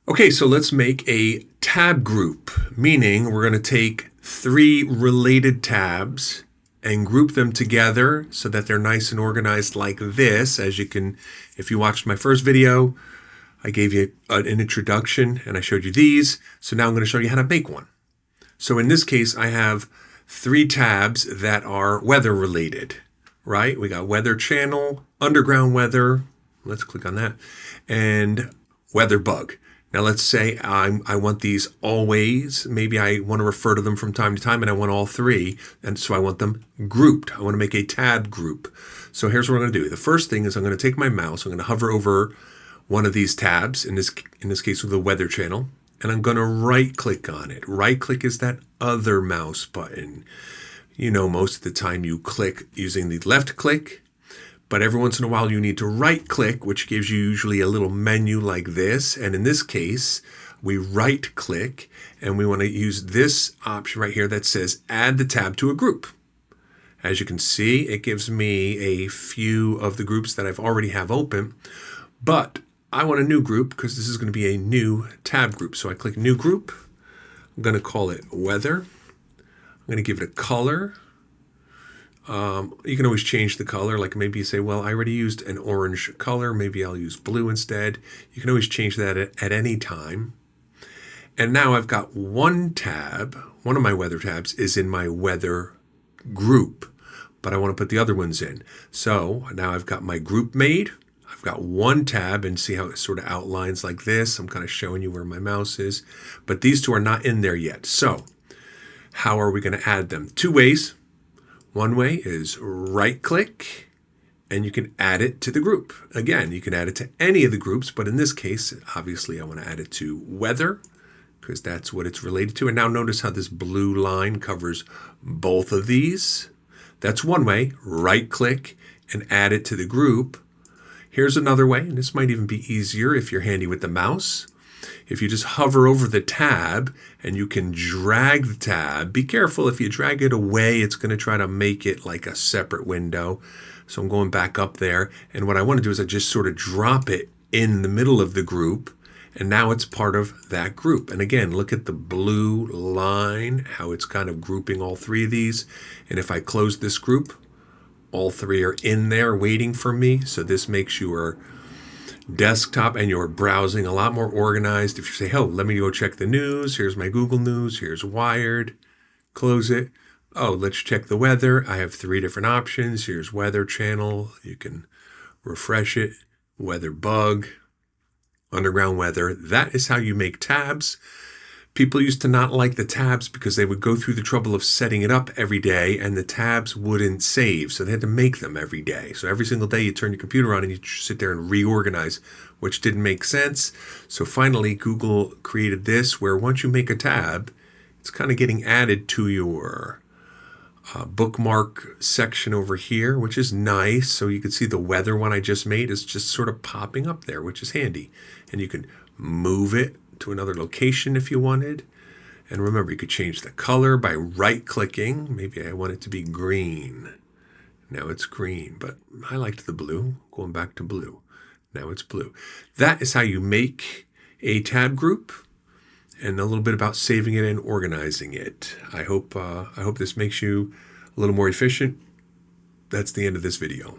Okay, so let's make a tab group, meaning we're going to take 3 related tabs and group them together so that they're nice and organized like this. As you can, if you watched my first video, I gave you an introduction and I showed you these. So now I'm going to show you how to make one. So in this case, I have 3 tabs that are weather related, right? We got weather channel, underground weather, let's click on that, and weather bug. Now let's say I want these always. Maybe I want to refer to them from time to time and I want all 3. And so I want them grouped. I want to make a tab group. So here's what I'm going to do. The first thing is I'm going to take my mouse. I'm going to hover over one of these tabs, in this case with the weather channel, and I'm going to right click on it. Right click is that other mouse button. You know, most of the time you click using the left click, but every once in a while you need to right click, which gives you usually a little menu like this. And in this case, we right click and we want to use this option right here that says add the tab to a group. As you can see, it gives me a few of the groups that I've already have open, but I want a new group because this is going to be a new tab group. So I click new group. I'm going to call it weather. I'm going to give it a color. You can always change the color. Like maybe you say, well, I already used an orange color. Maybe I'll use blue instead. You can always change that at any time. And now I've got one tab. One of my weather tabs is in my weather group, but I want to put the other ones in. So now I've got my group made. I've got one tab, and see how it sort of outlines like this. I'm kind of showing you where my mouse is, but these 2 are not in there yet. So how are we going to add them? 2 ways. One way is right click and you can add it to the group. Again, you can add it to any of the groups, but in this case, obviously I want to add it to weather because that's what it's related to. And now notice how this blue line covers both of these. That's one way, right click and add it to the group. Here's another way, and this might even be easier if you're handy with the mouse. If you just hover over the tab and you can drag the tab, be careful if you drag it away, it's going to try to make it like a separate window. So I'm going back up there, and what I want to do is I just sort of drop it in the middle of the group, and now it's part of that group. And again, look at the blue line, how it's kind of grouping all 3 of these. And if I close this group, all 3 are in there waiting for me. So this makes your desktop and your browsing a lot more organized. If you say, oh, let me go check the news. Here's my Google News. Here's Wired. Close it. Oh, let's check the weather. I have 3 different options. Here's Weather Channel. You can refresh it. Weather Bug. Underground Weather. That is how you make tabs. People used to not like the tabs because they would go through the trouble of setting it up every day and the tabs wouldn't save. So they had to make them every day. So every single day you turn your computer on and you sit there and reorganize, which didn't make sense. So finally, Google created this where once you make a tab, it's kind of getting added to your bookmark section over here, which is nice. So you can see the weather one I just made is just sort of popping up there, which is handy. And you can move it to another location if you wanted. And remember, you could change the color by right-clicking. Maybe I want it to be green. Now it's green, but I liked the blue. Going back to blue. Now it's blue. That is how you make a tab group, and a little bit about saving it and organizing it. I hope this makes you a little more efficient. That's the end of this video.